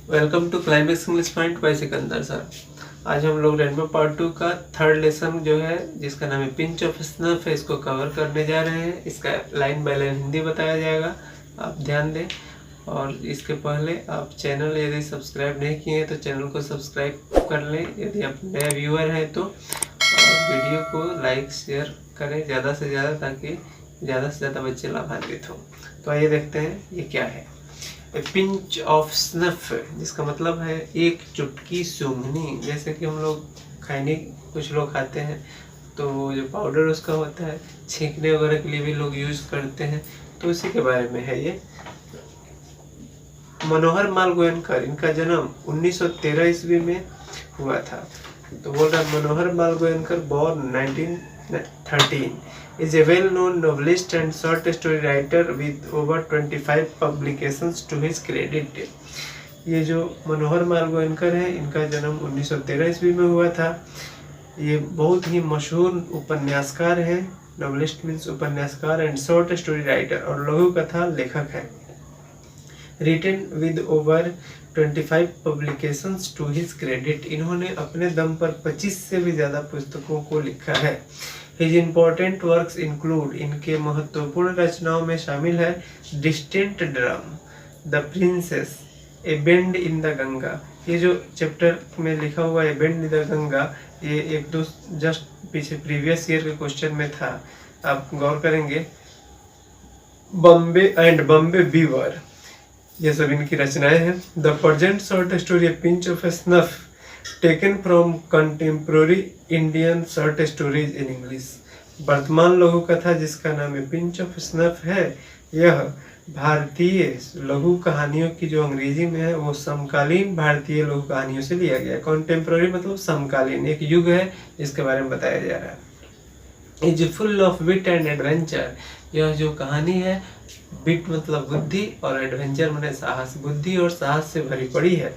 Welcome to Climax English point by Sikandar sir. आज हम लोग रेनबो पार्ट 2 का थर्ड लेसन जो है जिसका नाम है पिंच ऑफ स्नफ है, इसको कवर करने जा रहे हैं। इसका लाइन बाय लाइन हिंदी बताया जाएगा, आप ध्यान दें। और इसके पहले आप चैनल यदि सब्सक्राइब नहीं किए हैं तो चैनल को सब्सक्राइब कर लें यदि आप नए व्यूअर हैं तो, और वीडियो को लाइक शेयर करें ज़्यादा से ज़्यादा ताकि ज़्यादा से ज़्यादा बच्चे लाभान्वित हों। तो आइए देखते हैं ये क्या है। पिंच ऑफ स्नफ जिसका मतलब है एक चुटकी सूंघनी। जैसे कि हम लोग खैनी कुछ लोग खाते हैं तो जो पाउडर उसका होता है छींकने वगैरह के लिए भी लोग यूज करते हैं, तो उसी के बारे में है ये। मनोहर माल गोयनकर, इनका जन्म 1913 ईस्वी में हुआ था। तो बोल रहा है मनोहर माल गोयनकर born 1913 is a well-known novelist and short story writer with over 25 publications to his credit. ये जो मनोहर माल गोयनकर है इनका जन्म 1913 ईस्वी में हुआ था। ये बहुत ही मशहूर उपन्यासकार है। नॉवेलिस्ट मीन्स उपन्यासकार एंड शॉर्ट स्टोरी राइटर और लघु कथा लेखक है। Written with over 25 publications to his credit, इन्होंने अपने दम पर 25 से भी ज़्यादा पुस्तकों को लिखा है। His important works include, इनके महत्वपूर्ण रचनाओं में शामिल है distant drum, the princess, A bend in the Ganga. ये जो चैप्टर में लिखा हुआ है बेंड इन द गंगा, ये एक दो जस्ट पीछे प्रीवियस ईयर के क्वेश्चन में था, आप गौर करेंगे। बॉम्बे एंड बॉम्बे बीवर, ये सब इनकी रचनाएं हैं। The present short story A pinch of snuff taken from contemporary Indian short stories in English. वर्तमान लघु कथा जिसका नाम है पिंच ऑफ स्नफ है, यह भारतीय लघु कहानियों की जो अंग्रेजी में है वो समकालीन भारतीय लघु कहानियों से लिया गया है। कंटेम्प्रोरी मतलब समकालीन, एक युग है इसके बारे में बताया जा रहा है। Is full of wit and adventure, यह जो कहानी है बिट मतलब बुद्धि और एडवेंचर माने साहस, बुद्धि और साहस से भरी पड़ी है।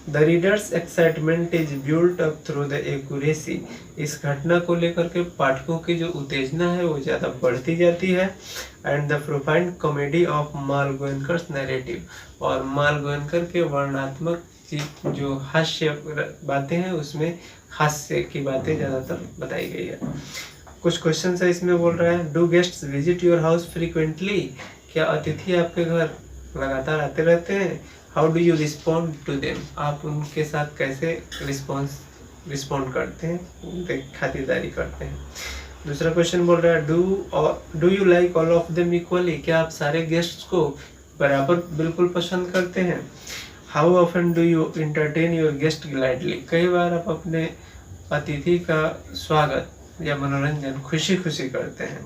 The readers excitement is built up through the accuracy, इस घटना को लेकर के पाठकों की जो उत्तेजना है वो ज़्यादा बढ़ती जाती है। And the profound comedy of Malgonkar narrative, और माल गोयनकर के वर्णनात्मक जो हास्य बातें हैं उसमें हास्य की बातें ज़्यादातर बताई गई है। कुछ क्वेश्चन है इसमें, बोल रहा है do guests visit your house frequently, क्या अतिथि आपके घर लगातार आते रहते हैं। How do you respond to them, आप उनके साथ कैसे रिस्पॉन्ड करते हैं, उनके खातिरदारी करते हैं। दूसरा क्वेश्चन बोल रहा है do you like all of them equally, क्या आप सारे गेस्ट्स को बराबर बिल्कुल पसंद करते हैं। How often do you entertain your guest gladly, कई बार आप अपने अतिथि का स्वागत या मनोरंजन खुशी खुशी करते हैं।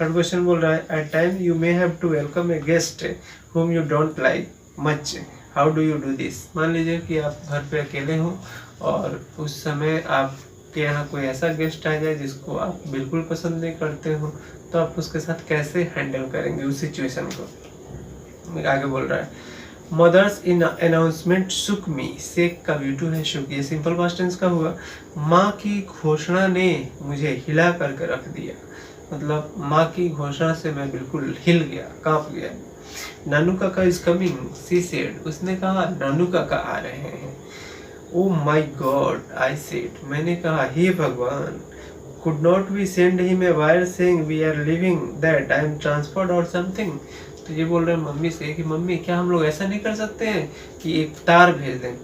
थर्ड क्वेश्चन बोल रहा है at time you may have to welcome a guest whom you don't like much, how do you do this। मान लीजिए कि आप घर पे अकेले हो और उस समय आपके यहाँ कोई ऐसा गेस्ट आ जाए जिसको आप बिल्कुल पसंद नहीं करते हो, तो आप उसके साथ कैसे हैंडल करेंगे उस सिचुएशन को। आगे बोल रहा है mother's in announcement shook me, shake का V2 है शुक, ये सिंपल पास्ट टेंस का हुआ। माँ की घोषणा ने मुझे हिला करके रख दिया, मतलब माँ की घोषणा से मैं बिल्कुल हिल गया, कांप गया। नानू काका इज कमिंग, सी सेड, उसने कहा नानू काका आ रहे हैं। ओ माई गॉड, आई सेड, मैंने कहा हे भगवान। Could not we send him a wire saying we are living that I am transferred or something. तो ये बोल रहे हैं मम्मी से कि मम्मी क्या हम लोग ऐसा नहीं कर सकते हैं कि एक तार भेज दें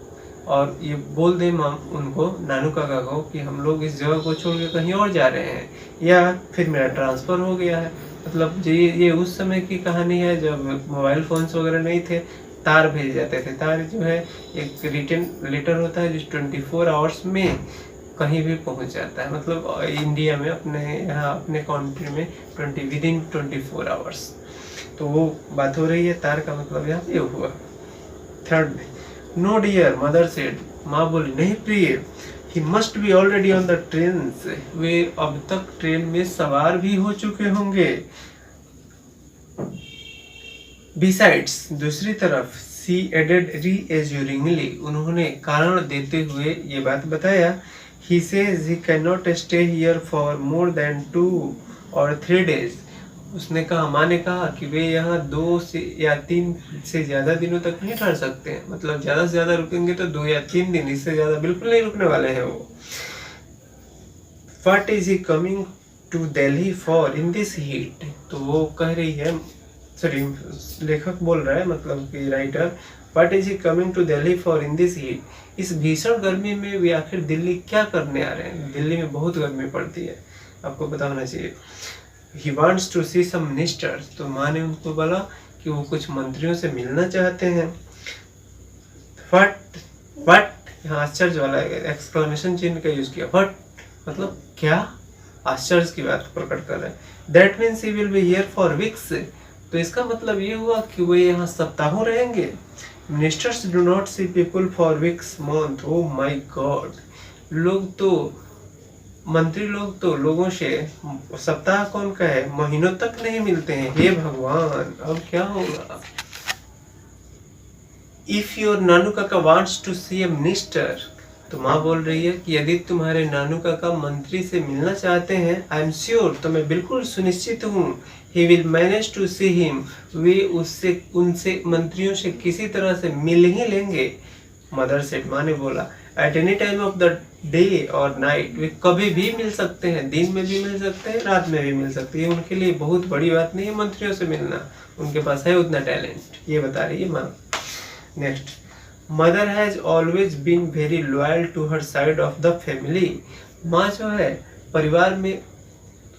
और ये बोल दें उनको नानू काका को कि हम लोग इस जगह को छोड़ के कहीं और जा रहे हैं, या फिर मेरा ट्रांसफ़र हो गया है। मतलब ये उस समय की कहानी है जब मोबाइल फ़ोन्स वगैरह नहीं थे, तार भेजे जाते थे। तार जो है एक रिटन लेटर होता है जो 24 आवर्स में कहीं भी पहुंच जाता है, मतलब इंडिया में अपने यहाँ अपने कंट्री में विदिन 24 आवर्स। तो वो बात हो रही है, तार का मतलब यहाँ ये हुआ। थर्ड में नो डियर मदर सेड, माँ बोली नहीं प्रिय। He must be already on the train, वे अब तक ट्रेन में सवार भी हो चुके होंगे। बिसाइड्स, दूसरी तरफ सी एडेड रीएज्यूरिंगली, उन्होंने कारण देते हुए ये बात बताया। He says he can not stay here for more than 2 or 3 days, उसने कहा, माँ ने कहा कि वे यहाँ 2 से या 3 से ज़्यादा दिनों तक नहीं ठहर सकते हैं, मतलब ज़्यादा से ज़्यादा रुकेंगे तो 2 या 3 दिन, इससे ज़्यादा बिल्कुल नहीं रुकने वाले हैं वो। What is he coming to Delhi for in this heat? तो वो कह रही है, सॉरी लेखक बोल रहा है, मतलब कि writer, What is he coming to Delhi for in this heat? इस भीषण गर्मी में वे आखिर दिल्ली क्या करने आ रहे हैं? दिल्ली में बहुत गर्मी पड़ती है, आपको पता होना चाहिए। He wants to see some ministers, तो माँ ने उनको बोला कि वो कुछ मंत्रियों से मिलना चाहते हैं। What यहाँ आश्चर्य वाला एक्सक्लेमेशन चिन्ह का यूज किया। What मतलब क्या, आश्चर्य की बात प्रकट कर रहे हैं। That means he will be here for weeks, तो इसका मतलब ये हुआ कि वो यहाँ सप्ताहों रहेंगे। Ministers do not see people for weeks, month, oh my God, मंत्री लोग तो लोगों से सप्ताह कौन का है, महीनों तक नहीं मिलते हैं। हे भगवान, अब क्या होगा। If your नानू काका wants to see a minister, तो माँ बोल रही है कि यदि तुम्हारे नानू काका मंत्री से मिलना चाहते हैं, आई एम श्योर, तो मैं बिल्कुल सुनिश्चित हूँ, he will manage to see him, वे उनसे मंत्रियों से किसी तरह से मिल ही लेंगे। मदर सेड, माँ ने बोला, at any time of the day और नाइट, वे कभी भी मिल सकते हैं, दिन में भी मिल सकते हैं, रात में भी मिल सकते हैं, उनके लिए बहुत बड़ी बात नहीं है मंत्रियों से मिलना, उनके पास है उतना टैलेंट, ये बता रही है माँ। Next, mother has always been very loyal to her side of the family, माँ जो है परिवार में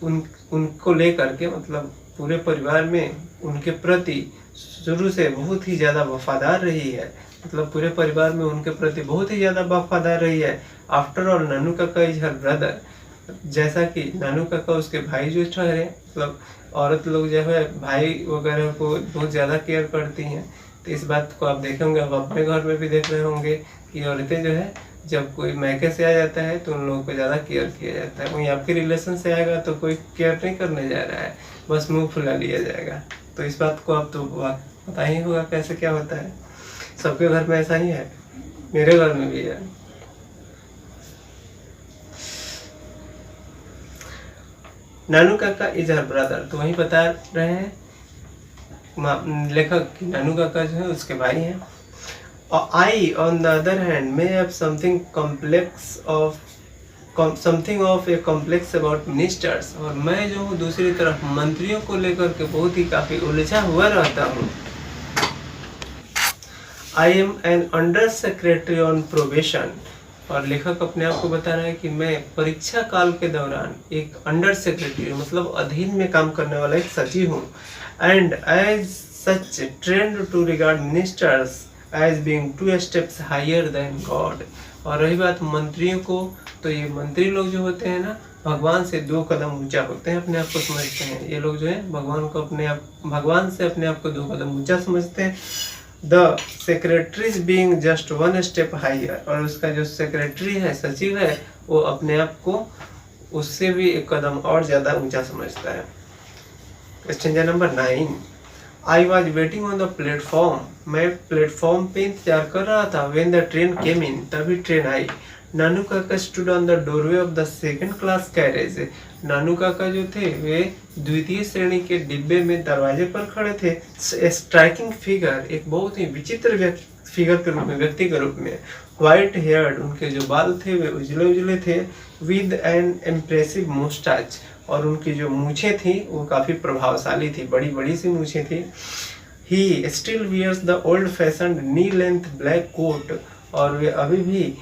उनको लेकर के, मतलब पूरे परिवार में उनके प्रति शुरू से बहुत ही ज़्यादा वफादार रही है, मतलब पूरे परिवार में उनके प्रति बहुत ही ज़्यादा वफादार रही है। आफ्टर ऑल नानू काका इज हर ब्रदर, जैसा कि नानू काका उसके भाई जो ठहरे, मतलब औरत लोग जो है भाई वगैरह को बहुत ज़्यादा केयर करती हैं, तो इस बात को आप देखेंगे, आप अपने घर में भी देख रहे होंगे कि औरतें जो है जब कोई मैके से आ जाता है तो उन लोगों को ज़्यादा केयर किया जाता है। वहीं आपके रिलेशन से आएगा तो कोई केयर नहीं करने जा रहा है, बस मुंह फुला लिया जाएगा। तो इस बात को आप तो पता ही होगा कैसे क्या होता है, सबके घर में ऐसा ही है, मेरे घर में भी है। नानू काका इज हर ब्रदर, तो वही बता रहे हैं लेखक कि नानू काका जो है उसके भाई हैं। और I on the other hand may have something of a complex about ministers, और मैं जो हूँ दूसरी तरफ मंत्रियों को लेकर के बहुत ही काफी उलझा हुआ रहता हूँ। I am an under secretary on probation, और लेखक अपने आप को बता रहा है कि मैं परीक्षा काल के दौरान एक अंडर सेक्रेटरी, मतलब अधीन में काम करने वाला एक सचिव हूँ। And as such trained to regard ministers as being 2 steps higher than God, और रही बात मंत्रियों को, तो ये मंत्री लोग जो होते हैं ना, भगवान से 2 कदम ऊंचा होते हैं, अपने आप को समझते हैं। ये लोग जो है भगवान से अपने आप को 2 कदम ऊंचा समझते हैं। The secretaries being just 1 step higher, और उसका जो सेक्रेटरी है, सचिव है, वो अपने आप को उससे भी 1 कदम और ज्यादा ऊंचा समझता है। Question number 9, I was waiting on the platform, मैं प्लेटफॉर्म पे इंतजार कर रहा था। When the train came in, तभी ट्रेन आई। Nanu Kaka stood on the doorway of the 2nd class carriage, Nanu Kaka जो थे वे 2य श्रेणी के डिब्बे में दरवाजे पर खड़े थे। स्ट्राइकिंग फिगर, एक बहुत ही विचित्र फिगर के रूप में, व्यक्ति के रूप में। व्हाइट हेयर्ड, उनके जो बाल थे वे उजले उजले थे। विद एन इम्प्रेसिव मुस्टाच, और उनकी जो मूछें थी वो काफी प्रभावशाली थी, बड़ी बड़ी सी मूछें थी। He still wears the old fashioned knee length black coat, और वे अभी भी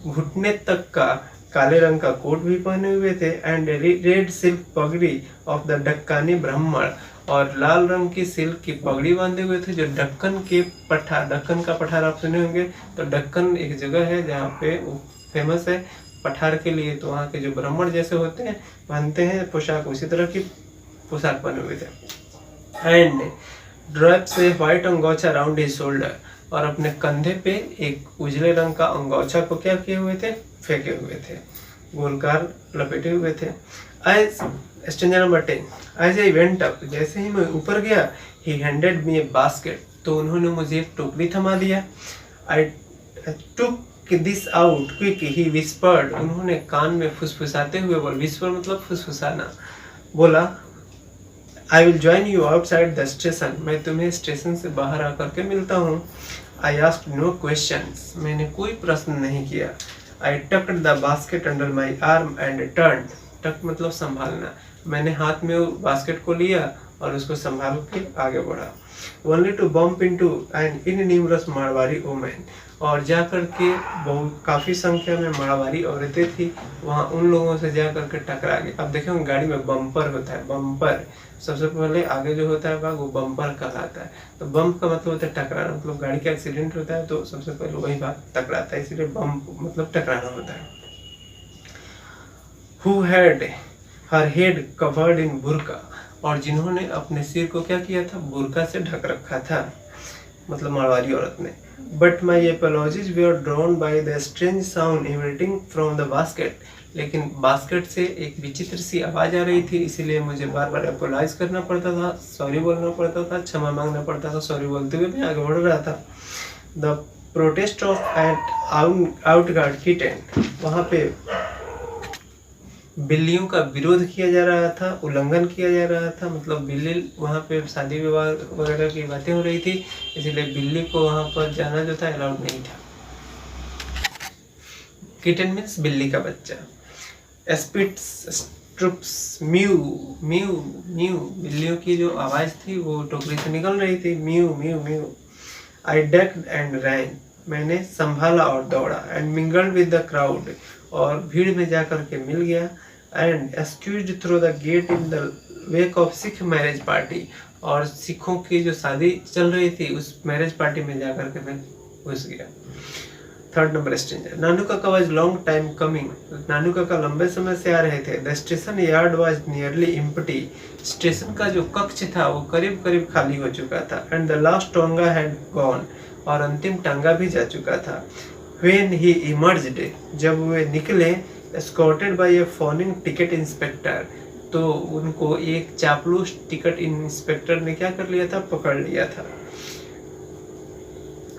घुटने तक का काले रंग का कोट भी पहने हुए थे। एंड रेड सिल्क पगड़ी ऑफ द डक्कानी ब्राह्मण, और लाल रंग की सिल्क की पगड़ी बांधे हुए थे। जो दक्कन का पठार आप सुने होंगे, तो दक्कन एक जगह है जहाँ पे फेमस है पठार के लिए, तो वहाँ के जो ब्राह्मण जैसे होते हैं पहनते हैं पोशाक, उसी तरह की पोशाक पहने हुए थे। And drapes a white angocha around his shoulder, और अपने कंधे पे एक उजले रंग का अंगोछा को क्या किए हुए थे, फेंके हुए थे, गोलकार लपेटे हुए थे। As stanza number 10, as I went up, जैसे ही मैं ऊपर गया, ही हैंडेड मी ए बास्केट, तो उन्होंने मुझे एक टोकरी थमा दिया। I took this out quick, he whispered, उन्होंने कान में फुसफुसाते हुए बोला, विस्पर मतलब फुसफुसाना, बोला I will join you outside the station, मैं तुम्हें स्टेशन से बाहर आकर के मिलता हूँ। आई आस्क्ड नो क्वेश्चंस, मैंने कोई प्रश्न नहीं किया। I tucked the basket under my arm and turn, tuck मतलब संभालना, मैंने हाथ में वो बास्केट को लिया और उसको संभाल के आगे बढ़ा। Only to bump into an innumerous Marwari women, और जा कर के बहुत काफ़ी संख्या में मारवाड़ी औरतें थी, वहाँ उन लोगों से जा कर के टकरा गई। अब देखें गाड़ी में बम्पर होता है, बम्पर सबसे पहले आगे जो होता है भाग वो बम्पर कहलाता है। तो बम्प का मतलब होता है टकराना, मतलब गाड़ी का एक्सीडेंट होता है तो सबसे पहले वही भाग टकराता है, इसीलिए बम्प मतलब टकराना होता है। Who had her head covered in बुर्का, और जिन्होंने अपने सिर को क्या किया था, बुर्का से ढक रखा था, मतलब मारवाड़ी औरत ने। But my apologies we are drawn by the strange sound emitting from the basket, लेकिन बास्केट से एक विचित्र सी आवाज़ आ रही थी, इसीलिए मुझे बार बार एपोलाइज करना पड़ता था, सॉरी बोलना पड़ता था, क्षमा मांगना पड़ता था, सॉरी बोलते हुए मैं आगे बढ़ रहा था। The protest of at outraged kitten, वहाँ पे बिल्लियों का विरोध किया जा रहा था, उल्लंघन किया जा रहा था, मतलब बिल्ली वहाँ पे शादी विवाह वगैरह की बातें हो रही थी, इसलिए बिल्ली को वहाँ पर जाना जो था अलाउड नहीं था। किटन मीन्स बिल्ली का बच्चा। स्पिट्स, स्ट्रुप्स, म्यू म्यू म्यू, बिल्लियों की जो आवाज़ थी वो टोकरी से निकल रही थी, mew mew mew. I ducked and ran, मैंने संभाला और दौड़ा। And mingled with the crowd, और भीड़ में जाकर के मिल गया। And squeezed through the gate in the wake of Sikh marriage party, और सिखों की जो शादी चल रही थी उस मैरिज पार्टी में जाकर के मैं घुस गया। Third number stranger. Nanu Kaka was long time coming, Nanu Kaka लंबे समय से आ रहे थे। The station yard was nearly empty, station का जो कक्ष था वो करीब करीब खाली हो चुका था। And the last tonga had gone, और अंतिम टांगा भी जा चुका था। When he emerged, जब वे निकले, escorted by a fawning ticket inspector, तो उनको एक चापलूस टिकट इंस्पेक्टर ने क्या कर लिया था, पकड़ लिया था।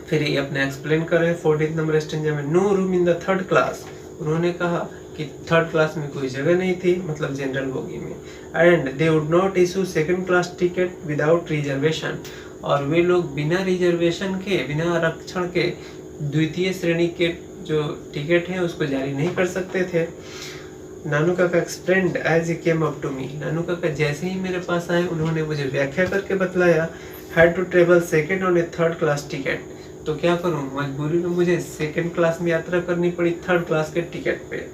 फिर ये अपने एक्सप्लेन कर रहे हैं 14 नंबर स्टेंजा में। No room in the third class, उन्होंने कहा कि थर्ड क्लास में कोई जगह नहीं थी, मतलब जनरल बोगी में। And they would not issue second class ticket without reservation, और वे लोग बिना रिजर्वेशन के, बिना आरक्षण के द्वितीय श्रेणी के जो टिकट है उसको जारी नहीं कर सकते थे। Nanu Kaka explained as he came up to me, Nanu Kaka जैसे ही मेरे पास आए उन्होंने मुझे व्याख्या करके बतलाया। Had to travel second on a third class ticket, तो क्या करूं, मजबूरी में मुझे सेकेंड क्लास में यात्रा करनी पड़ी थर्ड क्लास के टिकट पे।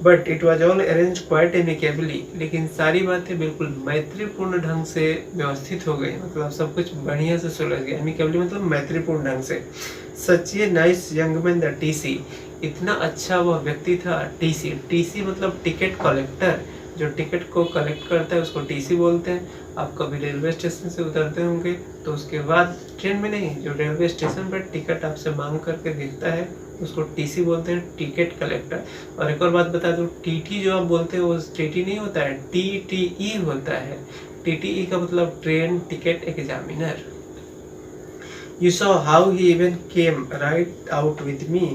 But it was all arrange quite amicably, लेकिन सारी बातें बिल्कुल मैत्रीपूर्ण ढंग से व्यवस्थित हो गई, मतलब सब कुछ बढ़िया से सुलझ गया। एमिकेबली मतलब मैत्रीपूर्ण ढंग से। Such a nice young man the TC, इतना अच्छा वह व्यक्ति था। टीसी, टीसी मतलब टिकट कलेक्टर, जो टिकट को कलेक्ट करता है उसको टीसी बोलते हैं। आप कभी रेलवे स्टेशन से उतरते होंगे तो उसके बाद ट्रेन में नहीं, जो रेलवे स्टेशन पर टिकट आपसे मांग करके देखता है उसको टीसी बोलते हैं, टिकट कलेक्टर। और एक और बात बता दूं, टीटी जो आप बोलते हैं वो टीटी नहीं होता है, टीटीई होता है। टीटीई का मतलब train ticket examiner. You saw how he even came right out with me,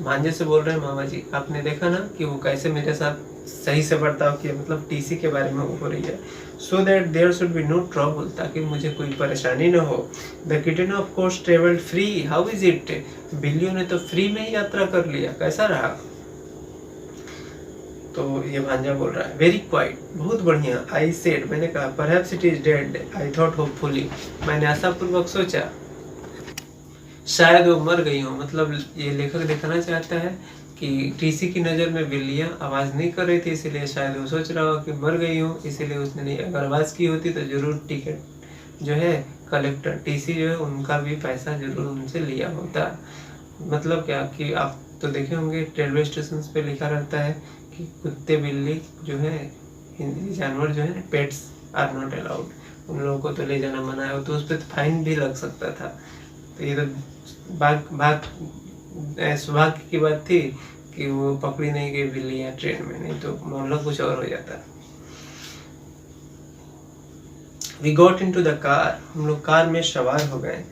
भांजे से बोल रहे हैं मामा जी, आपने देखा ना कि वो कैसे मेरे साथ सही से बर्ताव किया, मतलब टीसी के बारे में हो रही है। So that there should be no trouble, ताकि मुझे कोई परेशानी न हो। The kitten of course traveled free, how is it? बिल्लियों ने तो फ्री में ही यात्रा कर लिया, कैसा रहा? तो ये भांजा बोल रहा है, वेरी क्वाइट, बहुत बढ़िया। आई सेड, मैंने कहा, perhaps it is dead, I thought hopefully, मैंने आशापूर्वक सोचा शायद वो मर गई हो। मतलब ये लेखक दिखाना चाहता है कि टीसी की नज़र में बिल्लियाँ आवाज़ नहीं कर रही थी, इसीलिए शायद वो सोच रहा हो कि मर गई हो, इसीलिए उसने नहीं। अगर आवाज़ की होती तो जरूर टिकट जो है कलेक्टर टीसी जो है उनका भी पैसा जरूर उनसे लिया होता। मतलब क्या कि आप तो देखे होंगे रेलवे स्टेशन पे लिखा रहता है कि कुत्ते बिल्ली जो है, हिंदी जानवर जो है, पेट्स आर नॉट अलाउड, उन लोगों को तो ले जाना मना है, तो उस पर फाइन भी लग सकता था। तो ये तो सौभाग्य की बात थी कि वो पकड़ी नहीं गई बिल्लियाँ ट्रेन में, नहीं तो मामला कुछ और हो जाता। We got into the car, हम लोग कार में सवार हो गए।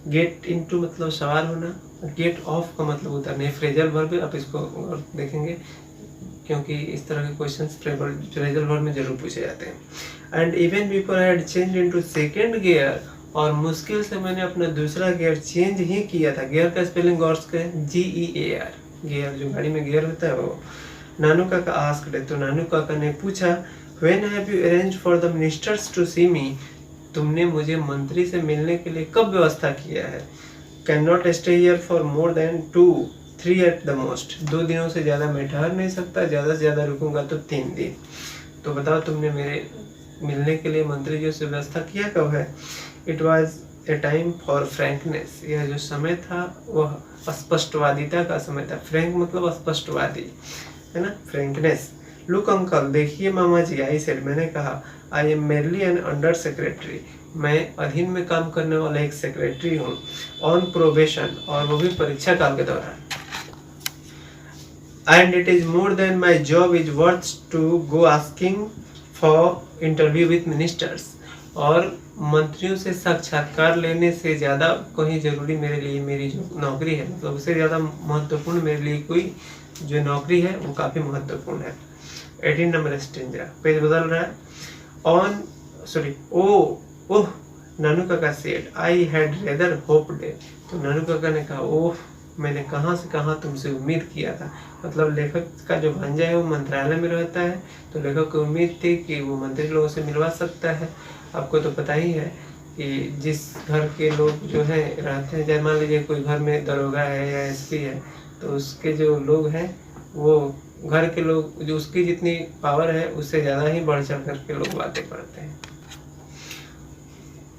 गेट इनटू मतलब सवार होना, गेट ऑफ का मतलब उतरना, फ्रेजल वर्ब, आप इसको और देखेंगे क्योंकि इस तरह के क्वेश्चंस फ्रेजल वर्ब में जरूर पूछे जाते हैं। And even before I had change into second gear, और मुश्किल से मैंने अपना दूसरा गियर चेंज ही किया था। गियर का स्पेलिंग गौर से GEAR, गियर जो गाड़ी में गियर होता है वो। नानू काका आस्क्ड, तो नानू काका ने पूछा, when have you arrange for the ministers to see me, तुमने मुझे मंत्री से मिलने के लिए कब व्यवस्था किया है। Can not stay here for more than 2-3 at the most, 2 दिनों से ज़्यादा मैं ठहर नहीं सकता, ज़्यादा से ज़्यादा रुकूंगा तो 3 दिन। तो बताओ तुमने मेरे मिलने के लिए मंत्री जी से व्यवस्था किया कब है। It was a time for frankness, यह जो समय था वह स्पष्टवादिता का समय था। फ्रैंक मतलब स्पष्टवादी, है ना, फ्रैंकनेस। लुक अंकल, देखिए मामा जी, आई सेड, मैंने कहा, I am merely an under secretary, मैं अधीन में काम करने वाला एक सेक्रेटरी हूँ, ऑन प्रोबेशन, और वो भी परीक्षा काल के दौरान। And it is more than my job is worth to go asking for interview with ministers, और मंत्रियों से साक्षात्कार लेने से ज़्यादा कहीं जरूरी मेरे लिए मेरी जो नौकरी है, मतलब उससे ज़्यादा महत्वपूर्ण मेरे लिए कोई जो नौकरी है वो काफ़ी महत्वपूर्ण है। 18 नंबर स्टेंजा, पेज बदल रहा है। ऑन सॉरी ओह नानू काका said, I had rather hoped, तो नानू काका ने कहा, ओह मैंने कहाँ से कहाँ तुमसे उम्मीद किया था। मतलब लेखक का जो भांजा है वो मंत्रालय में रहता है, तो लेखक को उम्मीद थी कि वो मंत्री लोगों से मिलवा सकता है। आपको तो पता ही है कि जिस घर के लोग जो है रहते हैं, जैसे मान लीजिए कोई घर में दरोगा है या SP है, तो उसके जो लोग हैं वो घर के लोग जो उसकी जितनी पावर है उससे ज़्यादा ही बढ़ चढ़ करके लोग बातें करते हैं।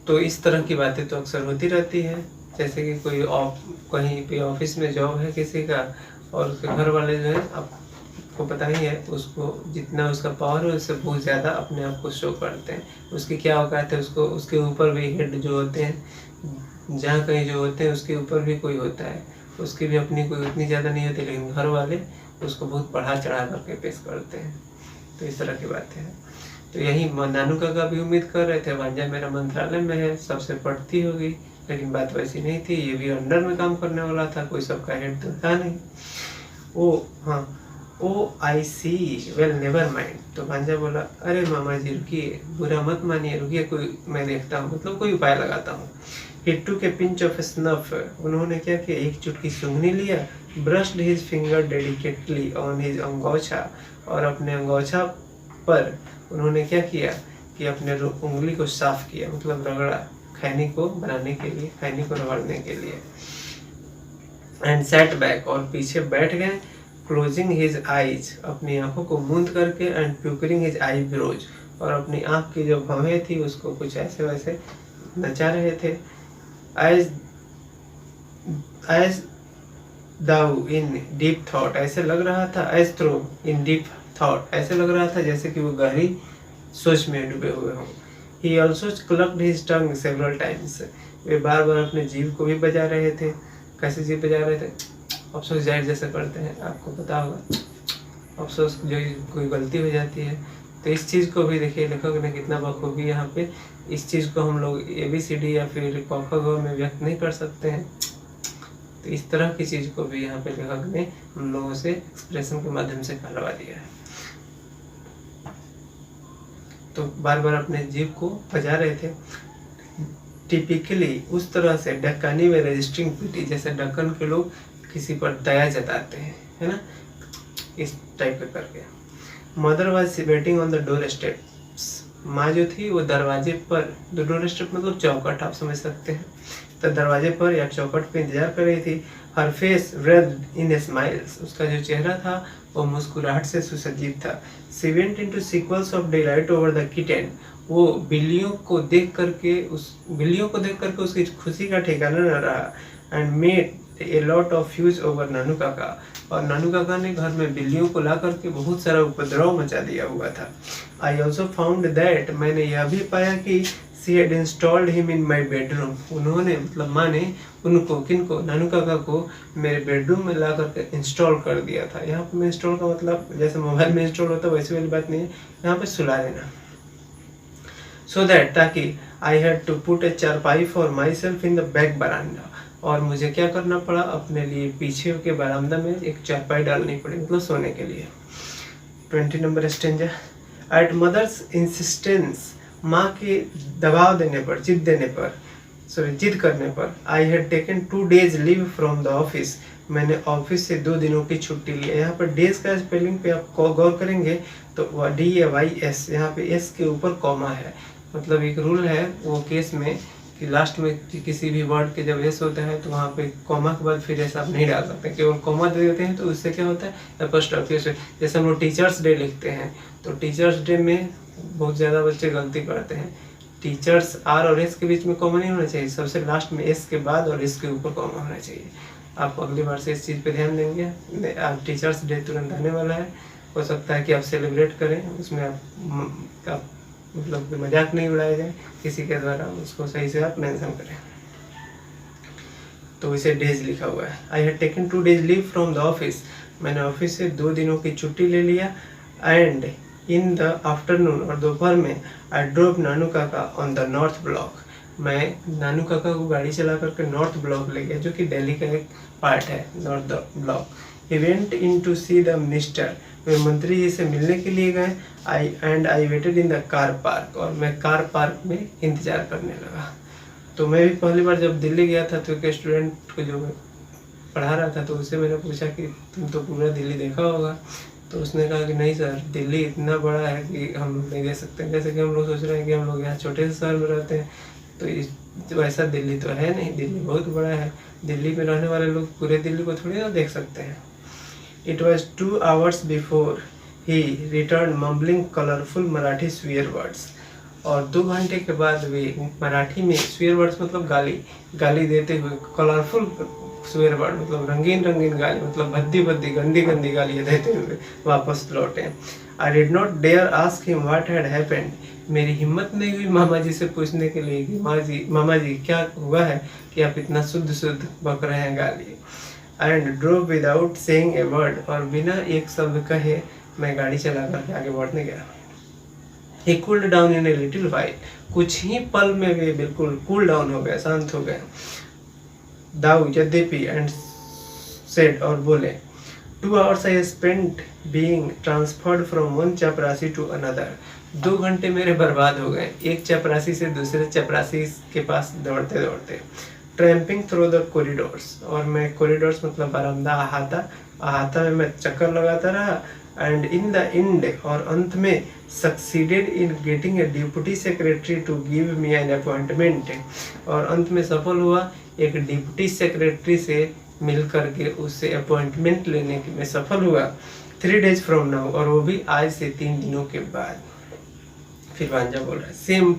तो इस तरह की बातें तो अक्सर होती रहती है, जैसे कि कोई कहीं पे ऑफिस में जॉब है किसी का, और उसके घर वाले जो है, आपको पता ही है, उसको जितना उसका पावर है उससे बहुत ज़्यादा अपने आप को शो करते हैं। उसकी क्या औकात है, उसको उसके ऊपर भी हेड जो होते हैं, जहाँ कहीं जो होते हैं उसके ऊपर भी कोई होता है, उसकी भी अपनी कोई उतनी ज़्यादा नहीं होती, लेकिन घर वाले उसको बहुत बढ़ा चढ़ा करके पेश करते हैं। तो इस तरह की बातें हैं। तो यही नानू काका भी उम्मीद कर रहे थे, भांजा मेरा मंत्रालय में है, सबसे पढ़ती होगी, लेकिन बात वैसी नहीं थी। ये भी अंडर में काम करने वाला था, कोई सबका हेड तो था नहीं। ओ आई सी, वेल नेवर माइंड, तो भांजा बोला, अरे मामा जी रुकिए, बुरा मत मानिए, रुकिए, कोई मैं देखता हूँ, मतलब कोई उपाय लगाता हूँ। He took a pinch of snuff, उन्होंने क्या किया, एक चुटकी सूंघनी लिया, brushed his finger delicately on his अंगोछा, और अपने अंगोछा पर उन्होंने क्या किया कि अपने उंगली को साफ किया, मतलब रगड़ा, खैनी को बनाने के लिए, खैनी को रगड़ने के लिए। एंड सैट बैक, और पीछे बैठ गए, क्लोजिंग हिज आईज, अपनी आंखों को मूंद करके, एंड प्यूकरिंग हिज आईब्रोज, और अपनी आंख की जो भवें थी उसको कुछ ऐसे वैसे नचा रहे थे। as thou in deep thought, ऐसे लग रहा था, as through in deep thought, ऐसे लग रहा था जैसे कि वो गहरी सोच में डूबे हुए हों। He also clucked his tongue several times, वे बार बार अपने जीभ को भी बजा रहे थे। कैसे जीभ बजा रहे थे, अफसोस जाहिर जैसे करते हैं, आपको पता होगा, अफसोस जो कोई गलती हो जाती है। तो इस चीज़ को भी देखिए लेखक ने कितना बखूबी यहाँ पे, इस चीज़ को हम लोग ABCD या फिर क ख ग में व्यक्त नहीं कर सकते हैं। तो इस तरह की चीज़ को भी यहाँ पे लेखक ने हम लोगों से एक्सप्रेशन के माध्यम से कहलवा दिया है। तो बार बार अपने जीभ को बजा रहे थे। टिपिकली उस तरह से डक्कानी में रजिस्टरिंग पीटी, जैसे डक्कन के लोग किसी पर दया जताते हैं, है ना, इस टाइप का करके। Mother was waiting on the door steps, माँ जो थी वो दरवाजे पर, डोर स्टेप मतलब चौखट, आप समझ सकते हैं, तो दरवाजे पर या चौखट पे इंतजार कर रही थी। हर face wreathed in a smiles, उसका जो चेहरा था वो मुस्कुराहट से सुसज्जित था। She went into sequels of delight over the kitten, वो बिल्लियों को देख करके उसकी खुशी का ठिकाना न रहा। And made a lot of fuss over नानू काका, और नानू काका ने घर में बिल्लियों को ला करके बहुत सारा उपद्रव मचा दिया हुआ था। I also found that, मैंने यह भी पाया कि she had installed him in my bedroom, उन्होंने मतलब माँ ने उनको, किनको, नानू काका को मेरे बेडरूम में ला करके इंस्टॉल कर दिया था। यहाँ पे इंस्टॉल का मतलब जैसे मोबाइल में इंस्टॉल होता है वैसी वाली बात नहीं है, यहाँ पे सुला देना। So that, ताकि I had to put a चारपाई for myself in the back veranda, और मुझे क्या करना पड़ा, अपने लिए पीछे के बरामदा में एक चारपाई डालनी पड़ी, मतलब सोने के लिए। 20 number stanza. At mother's insistence, माँ के दबाव देने पर, जिद करने पर, I had taken 2 days leave from the office, मैंने ऑफिस से 2 दिनों की छुट्टी ली। यहाँ पर डेज का स्पेलिंग पे आप गौर करेंगे तो DAYS, यहाँ पे एस के ऊपर कॉमा है। मतलब एक रूल है वो केस में कि लास्ट में किसी भी वर्ड के जब एस होता है तो वहाँ पे कॉमा के बाद फिर एस आप नहीं डाल सकते, केवल कॉमा दे देते हैं तो उससे क्या होता है एपोस्ट्रोफी से। जैसे हम लोग टीचर्स डे लिखते हैं तो टीचर्स डे में बहुत ज़्यादा बच्चे गलती करते हैं, टीचर्स आर और एस के बीच में कॉमा नहीं होना चाहिए, सबसे लास्ट में एस के बाद और एस के ऊपर कॉमा होना चाहिए। आप अगली बार से इस चीज़ पे ध्यान देंगे। आप टीचर्स डे तुरंत आने वाला है, हो सकता है कि आप सेलिब्रेट करें, उसमें आप मतलब मजाक नहीं उड़ाया जाए किसी के द्वारा, उसको सही से आप मेंशन करें। तो इसे डेज लिखा हुआ है। आई had taken 2 days leave from the office, मैंने ऑफिस से 2 दिनों की छुट्टी ले लिया। एंड इन द आफ्टरनून, और दोपहर में, आई ड्रोव नानू काका ऑन द नॉर्थ ब्लॉक, मैं नानू काका को गाड़ी चला करके नॉर्थ ब्लॉक ले गया, जो कि दिल्ली का एक पार्ट है North Block. He went in to see the minister, वे मंत्री जी से मिलने के लिए गए। I waited in the car park, और मैं कार पार्क में इंतजार करने लगा। तो मैं भी पहली बार जब दिल्ली गया था तो एक स्टूडेंट को जो मैं पढ़ा रहा था तो उससे मैंने पूछा कि तुम तो पूरा दिल्ली देखा होगा, तो उसने कहा कि नहीं सर, दिल्ली इतना बड़ा है कि हम लोग नहीं देख सकते। जैसे कि हम लोग सोच रहे हैं कि हम लोग यहाँ छोटे से शहर में रहते हैं तो वैसा दिल्ली तो है नहीं, दिल्ली बहुत बड़ा है, दिल्ली में रहने वाले लोग पूरे दिल्ली को थोड़ी ना देख सकते हैं। It was 2 hours before he return mumbling colourful Marathi severe words, और 2 घंटे के बाद वे मराठी में स्वीयर वर्ड्स मतलब गाली देते हुए, कलरफुल स्वीयर वर्ड मतलब रंगीन गाली, मतलब भद्दी गंदी गालियाँ देते हुए वापस लौटे। I did not dare ask him what had happened, मेरी हिम्मत नहीं हुई मामा जी से पूछने के लिए कि मामा जी क्या हुआ है कि आप इतना शुद्ध बक रहे हैं गाली। And drove without saying a word, और बिना एक शब्द कहे मैं गाड़ी चला कर आगे बढ़ने गया। He cooled down in a little while, कुछ ही पल में वे बिल्कुल कूल डाउन हो गए, शांत हो गए। दाऊ यद्यपि एंड सेड, और बोले, 2 hours I spent being transferred from one चपरासी to another, 2 घंटे मेरे बर्बाद हो गए एक चपरासी से दूसरे चपरासी के पास दौड़ते दौड़ते। ट्रैम्पिंग थ्रू द कॉरिडोर्स, और मैं कॉरिडोर्स मतलब बरामदा अहाता में मैं चक्कर लगाता रहा। एंड इन द एंड, और अंत में, succeeded in getting a deputy secretary to give me an appointment, और अंत में सफल हुआ एक डिप्टी सेक्रेटरी से मिल करके उससे अपॉइंटमेंट लेने में सफल हुआ। 3 days फ्रॉम नाउ, और वो भी आज से 3 दिनों के बाद। फिर भांजा बोल रहा है सेम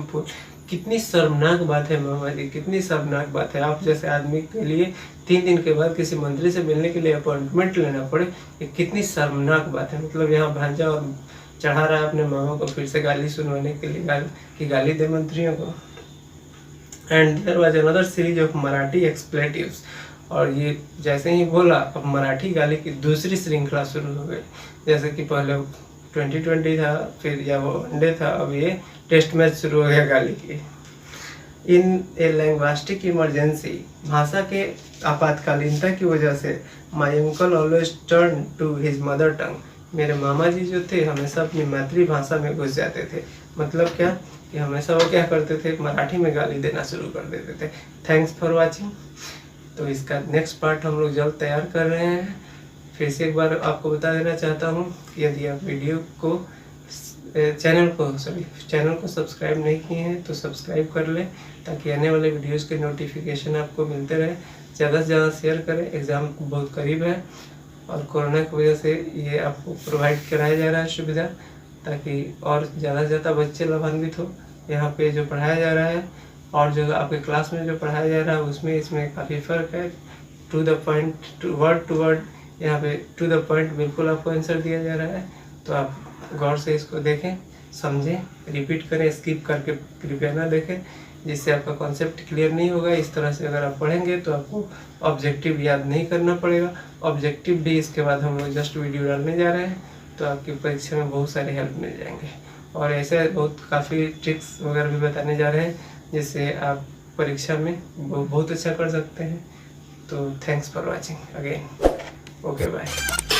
फूल। कितनी शर्मनाक बात है मामा जी, कितनी शर्मनाक बात है। आप जैसे आदमी के लिए 3 दिन के बाद किसी मंत्री से मिलने के लिए अपॉइंटमेंट लेना पड़े, ये कितनी शर्मनाक बात है। मतलब यहाँ भांजा और चढ़ा रहा है अपने मामा को फिर से गाली सुनवाने के लिए, गाली दे मंत्रियों को। And there was another series of Marathi expletives, और ये जैसे ही बोला अब मराठी गाली की दूसरी श्रृंखला शुरू हो गई। जैसे कि पहले 2020 था, फिर या वो वनडे था, अब ये टेस्ट मैच शुरू हो गया गाली की। इन ए लैंग्विस्टिक इमरजेंसी, भाषा के आपातकालीनता की वजह से, my uncle always turn to his mother tongue, मेरे मामा जी जो थे हमेशा अपनी मातृभाषा में घुस जाते थे। मतलब क्या कि हमेशा वो क्या करते थे, मराठी में गाली देना शुरू कर देते थे। Thanks for watching. तो इसका नेक्स्ट पार्ट हम लोग जल्द तैयार कर रहे हैं। फिर से एक बार आपको बता देना चाहता हूँ कि यदि आप चैनल को सब्सक्राइब नहीं किए हैं तो सब्सक्राइब कर लें, ताकि आने वाले वीडियोस के नोटिफिकेशन आपको मिलते रहे। ज़्यादा से ज़्यादा शेयर करें, एग्ज़ाम बहुत करीब है और कोरोना की वजह से ये आपको प्रोवाइड कराया जा रहा है सुविधा, ताकि और ज़्यादा से ज़्यादा बच्चे लाभान्वित हो। यहाँ पे जो पढ़ाया जा रहा है और जो आपके क्लास में जो पढ़ाया जा रहा है उसमें इसमें काफ़ी फ़र्क है। To the point, word to word, यहाँ पे टू द पॉइंट बिल्कुल आपको आंसर दिया जा रहा है। तो आप गौर से इसको देखें, समझें, रिपीट करें, स्किप करके कृपया ना देखें, जिससे आपका कॉन्सेप्ट क्लियर नहीं होगा। इस तरह से अगर आप पढ़ेंगे तो आपको ऑब्जेक्टिव याद नहीं करना पड़ेगा। ऑब्जेक्टिव भी इसके बाद हम लोग जस्ट वीडियो डालने जा रहे हैं, तो आपकी परीक्षा में बहुत सारे हेल्प मिल जाएंगे। और ऐसे काफ़ी ट्रिक्स वगैरह भी बताने जा रहे हैं, जिससे आप परीक्षा में बहुत अच्छा कर सकते हैं। तो thanks for watching again. Okay bye.